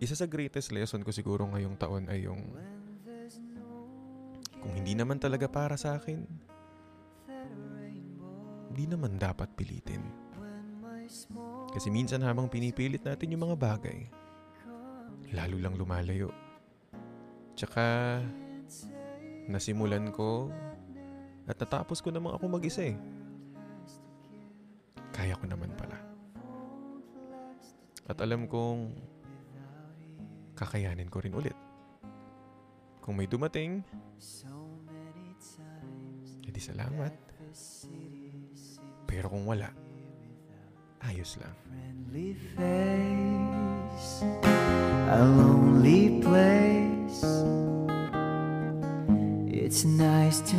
isa sa greatest lesson ko siguro ngayong taon ay yung kung hindi naman talaga para sa akin, hindi naman dapat pilitin. Kasi minsan habang pinipilit natin yung mga bagay, lalo lang lumalayo. Tsaka nasimulan ko at natapos ko namang ako mag-isa eh. Kaya ko naman pala. At alam kong kakayanin ko rin ulit. Kung may dumating, edi salamat. Pero kung wala, ayos lang. Friendly face, a lonely place. It's nice to